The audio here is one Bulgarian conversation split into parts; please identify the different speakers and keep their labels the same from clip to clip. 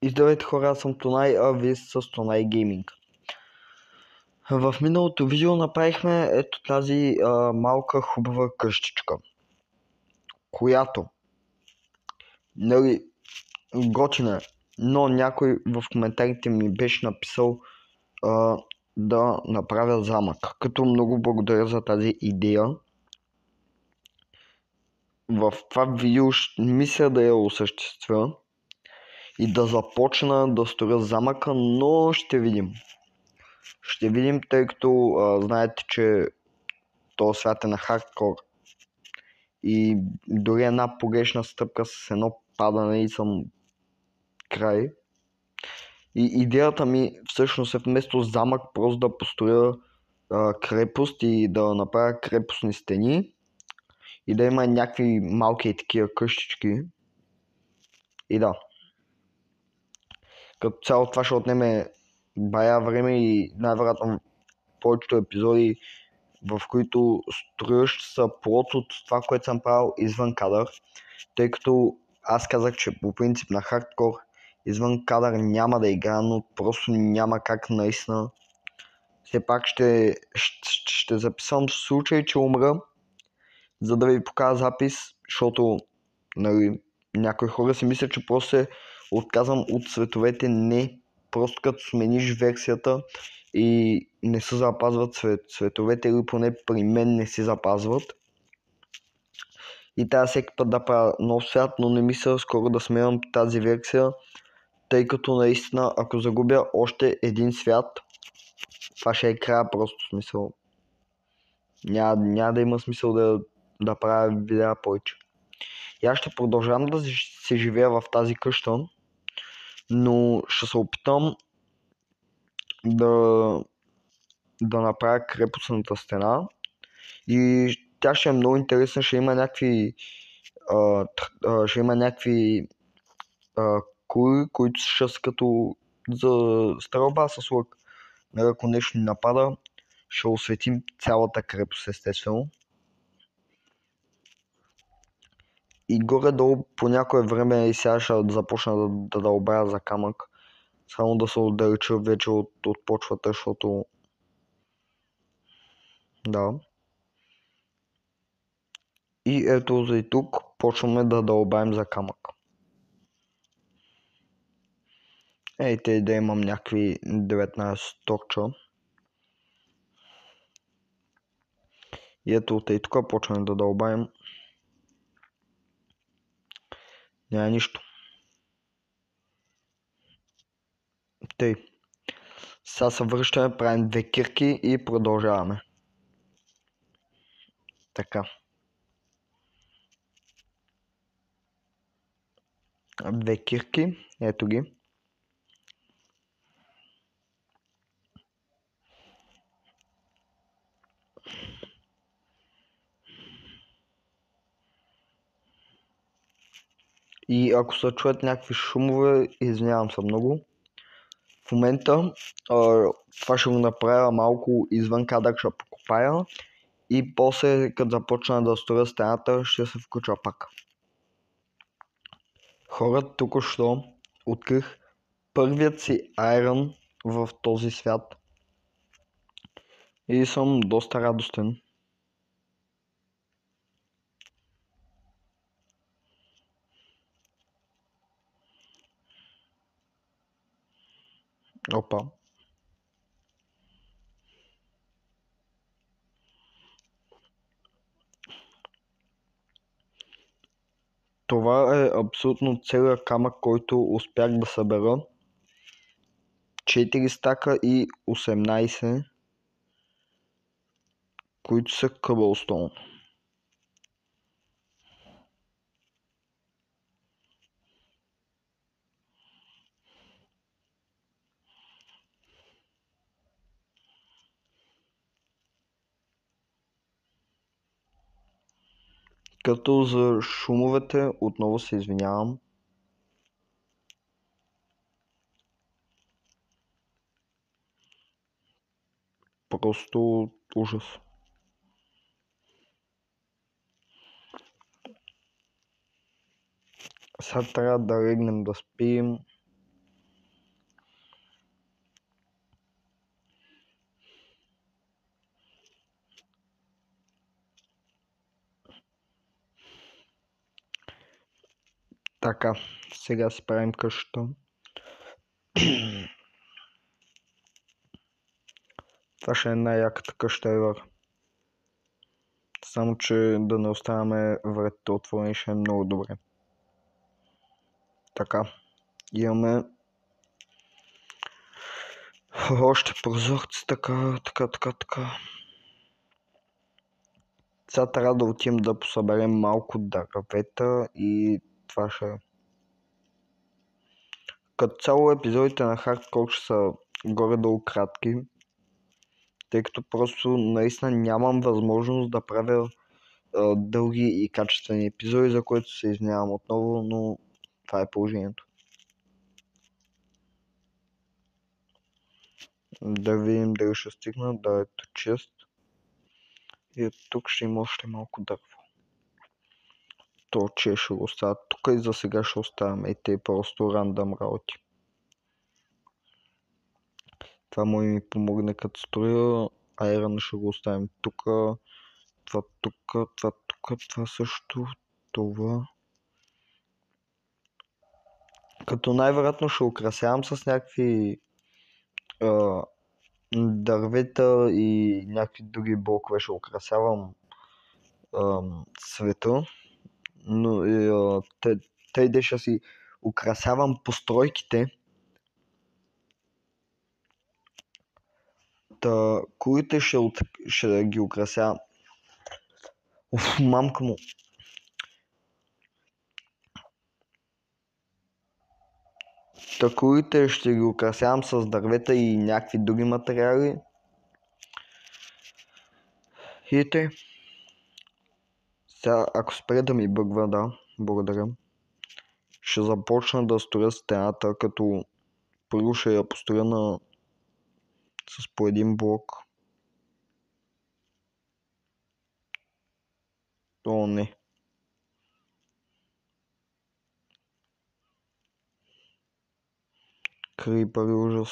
Speaker 1: И здравейте хора, аз съм Тонай, а вие сте с Тонай Гейминг. В миналото видео направихме ето тази малка хубава къщичка, която, нали, готина, но някой в коментарите ми беше написал да направя замък. Като много благодаря за тази идея. В това видео мисля да я осъществя и да започна да строя замъка, но ще видим. Ще видим, тъй като знаете, че този свят е на хардкор и дори една погрешна стъпка с едно падане и съм край. И идеята ми всъщност е вместо замък просто да построя крепост и да направя крепостни стени и да има някакви малки такива къщички. И да. Като цяло това ще отнеме бая време и най-вероятно повечето епизоди, в които строя ще са плод от това, което съм правил извън кадър, тъй като аз казах, че по принцип на хардкор извън кадър няма да игра, но просто няма как наистина. Все пак ще записвам в случай, че умра, за да ви покажа запис, защото нали, някои хора си мислят, че просто се отказвам от световете. Не, просто като смениш версията и не се запазват световете, или поне при мен не се запазват. И трябва всеки път да правя нов свят, но не мисля скоро да сменям тази версия, тъй като наистина ако загубя още един свят, това ще е края просто, смисъл. Няма да има смисъл да правя видеа повече. И аз ще продължавам да се живея в тази къща, но ще се опитам да направя крепостната стена и тя ще е много интересна, ще има някакви кури, които ще са като за стрелба с лък. Ако нещо ни напада, ще осветим цялата крепост, естествено. И горе-долу по някое време и сега ще започна да дълбая за камък. Само да се отдалеча вече от почвата, защото да. И ето за и тук почваме да дълбаем за камък. Ейте да имам някакви 19 торча. И ето и тук почваме да дълбаем. Няма нищо. Тъй. Сега се връщаме, правим 2 кирки и продължаваме. Така. 2 кирки. Ето ги. И ако се чуят някакви шумове, извинявам се много. В момента това ще го направя малко извън кадър, ще покопая и после като започна да строя стената ще се включа пак. Хора, току-що открих първият си айрън в този свят и съм доста радостен. Опа. Това е абсолютно целият камък, който успях да събера. 4 стака и 18, които са cobblestone. Като за шумовете отново се извинявам. Просто ужас. Сега трябва да легнем да спим. Така, сега си правим къщата. Това ще е най-яката къща ever. Само че да не оставяме вратите отворени, ще е много добре. Така, имаме още прозорци, така. Сега трябва да отидем да посъберем малко дървета и това ще е. Като цяло епизодите на Hardcore ще са горе-долу кратки, тъй като просто наистина нямам възможност да правя дълги и качествени епизоди, за което се извинявам отново, но това е положението. Да видим дали ще стигна, да ето 6. И тук ще има още малко дърво. То, че ще го оставят тук и за сега ще оставяме и те просто рандъм работи. Това може ми помогне като строя. Айрън ще го оставим тук. Това тук, това също, това. Като най-вероятно ще украсявам с някакви дървета и някакви други блокове, ще украсявам света. Но те ще си украсявам постройките. Та курите ще ги украсявам. Мамка му. Курите ще ги украсявам с дървета и някакви други материали. И те. Сега, ако спре да ми бъгва, да, благодаря. Ще започна да строя стената, като първо ще я построя с по един блок. О, не. Крипър, ужас.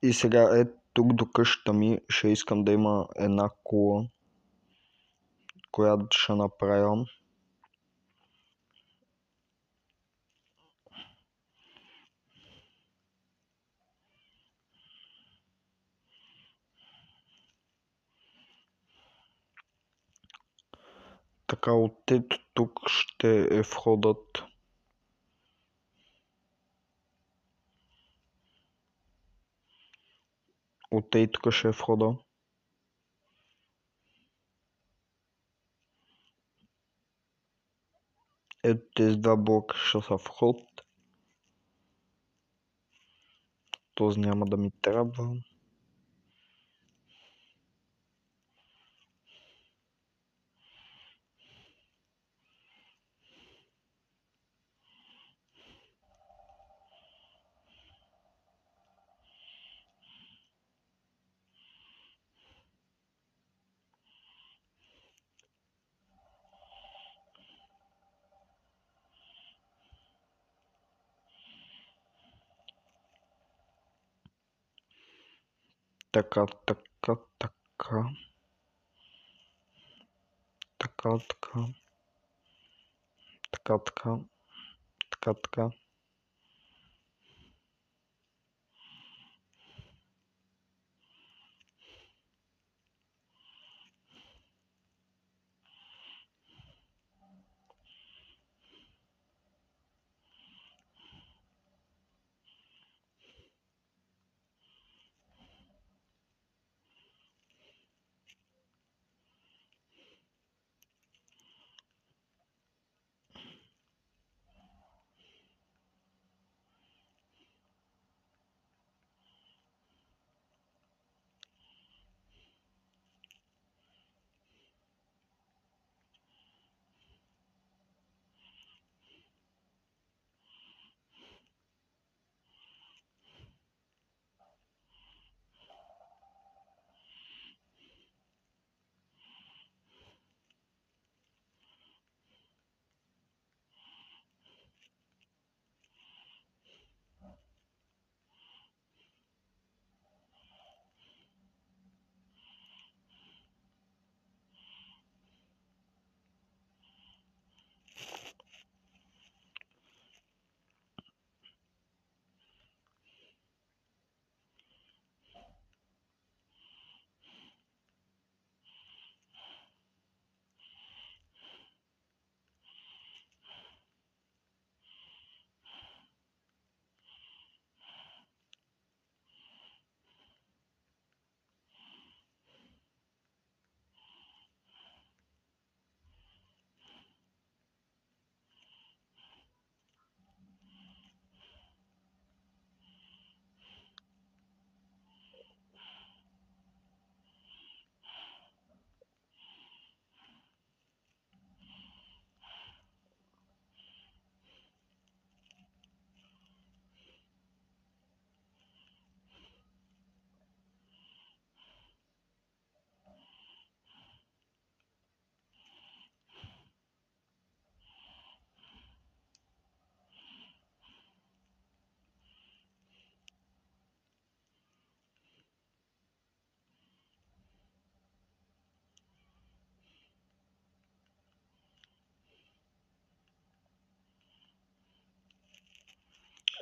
Speaker 1: И сега тук до къщата ми ще искам да има една кула, която ще направям. Така, от ето тук ще е входът. От ей тук ще е входа. Ето тези два блока ще са вход. Този няма да ми трябва. Така.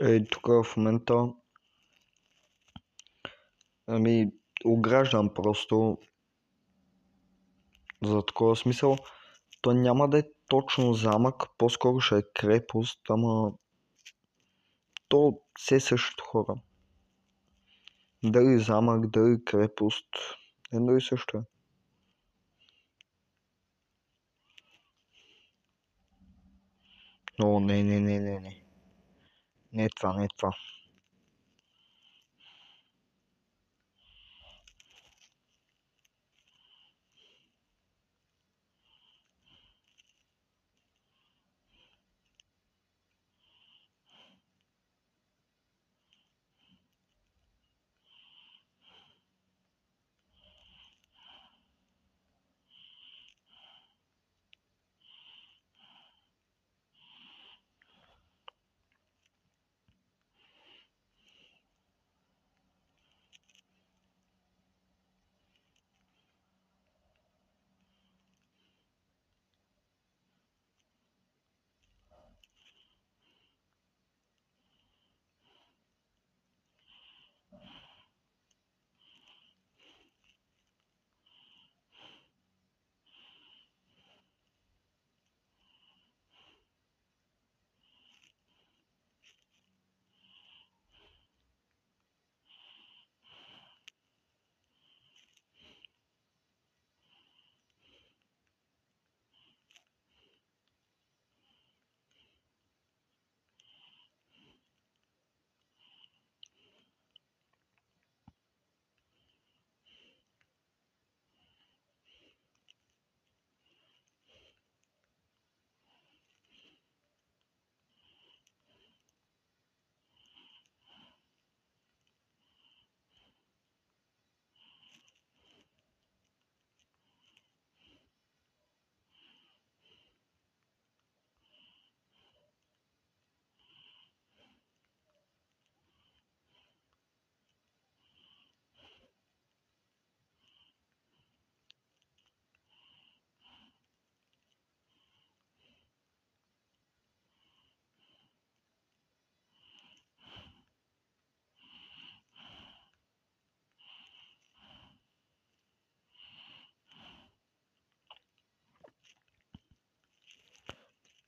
Speaker 1: Тук в момента ограждам просто за такова смисъл. То няма да е точно замък, по-скоро ще е крепост, ама то все същото, хора. Дали замък, дали крепост, едно и също е. О, не. Не е това, не е това.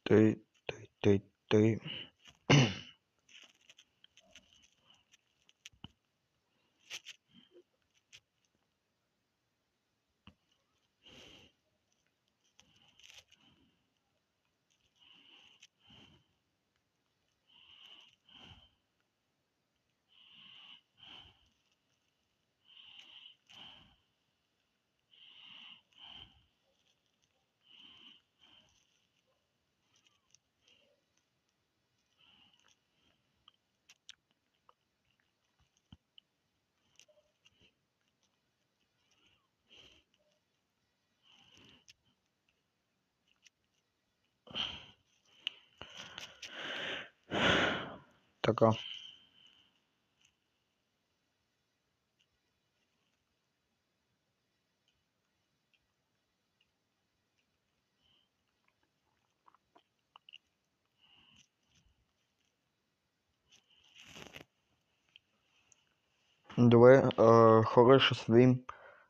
Speaker 1: Тъй. Така. Добре, хора, ще се видим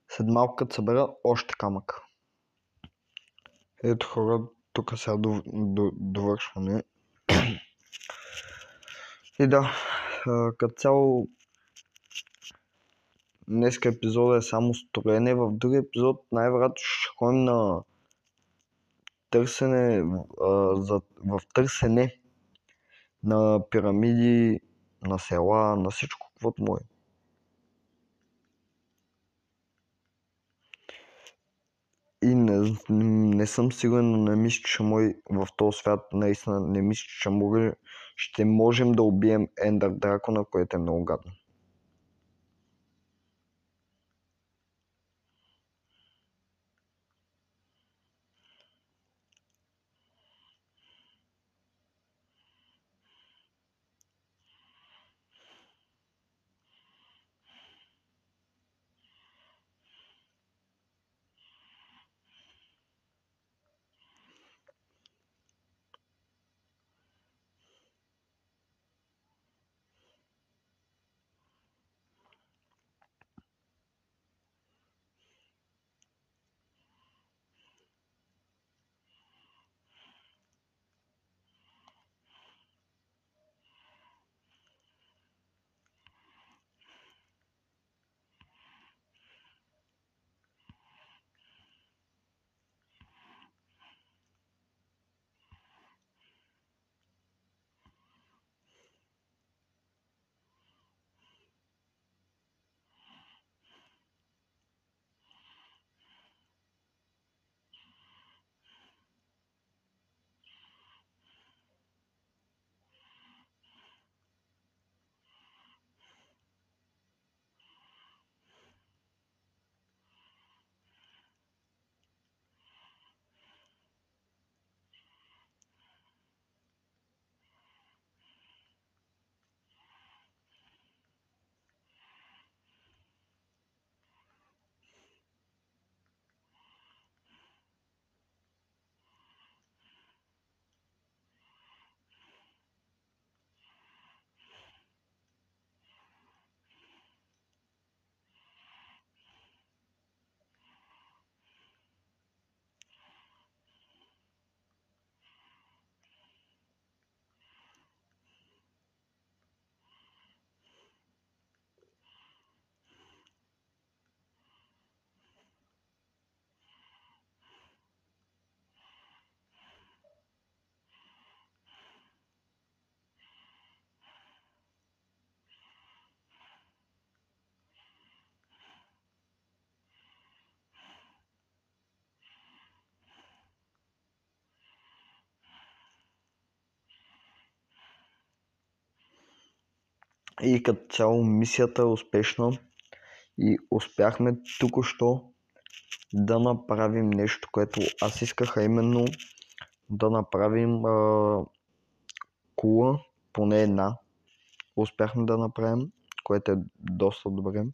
Speaker 1: след малко, като събера още камък. Ето, хора, тук сега довършване. И да, като цяло днеска епизода е само строене. В други епизод най-вероятно ще ходим на търсене, в търсене на пирамиди, на села, на всичко, каквото му е. И не съм сигурен, но не мисля, че в този свят наистина не мисля, че ще можем да убием Ендър Дракона, което е много гадно. И като цяло мисията е успешна и успяхме току-що да направим нещо, което аз исках, а именно да направим кула, поне една. Успяхме да направим, което е доста добре.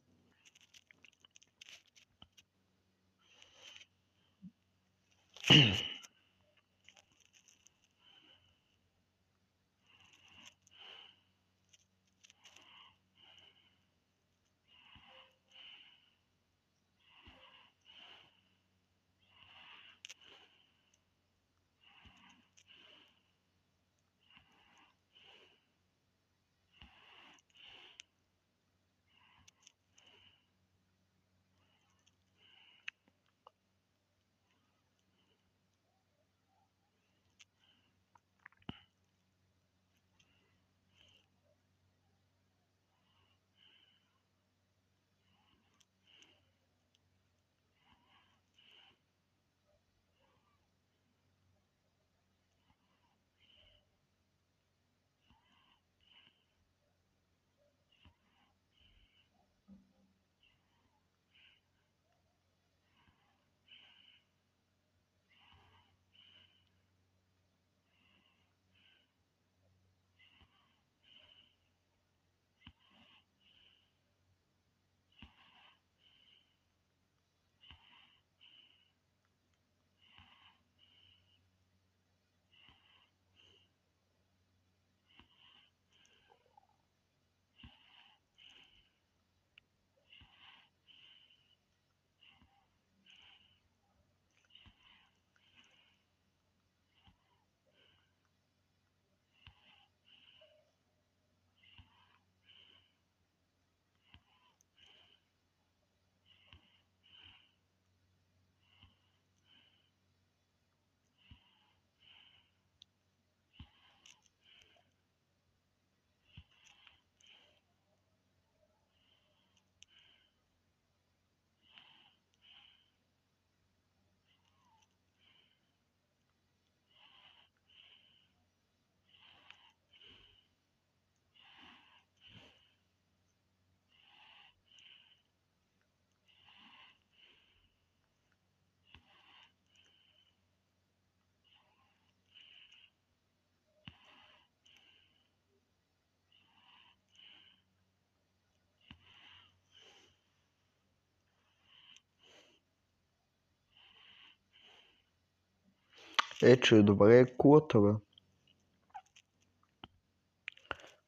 Speaker 1: Че е добре кулата, бе.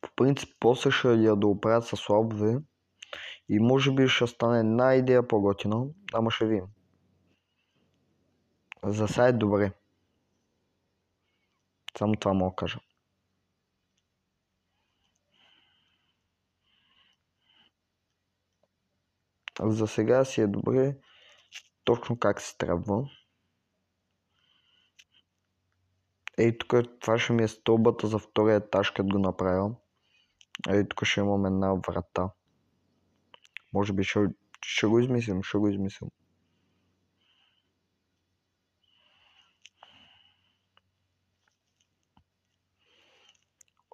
Speaker 1: По принцип, после ще я дооправят с лабове и може би ще стане една идея по-готина, ама ще видим. За сега е добре. Само това мога да кажа. За сега си е добре, точно как си трябва. Ей, тук това ще ми е стълбата за втория етаж, като го направя. Ей, тук ще имам една врата. Може би ще го измислим.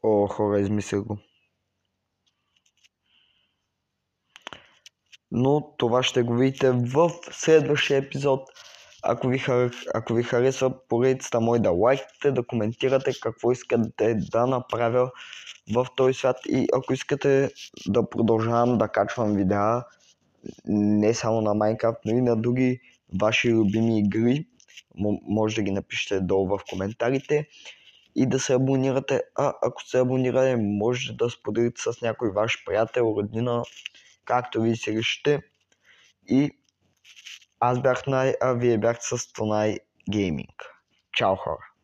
Speaker 1: О, хора, измислих го. Но това ще го видите в следващия епизод. Ако ви харесва поредицата, може да лайкате, да коментирате какво искате да направя в този свят и ако искате да продължавам да качвам видеа не само на Minecraft, но и на други ваши любими игри, може да ги напишете долу в коментарите и да се абонирате. Ако се абонирате, може да споделите с някой ваш приятел, роднина, както ви се решите. И аз бях Най, а вие бяхте с Тонай Гейминг. Чао, хора!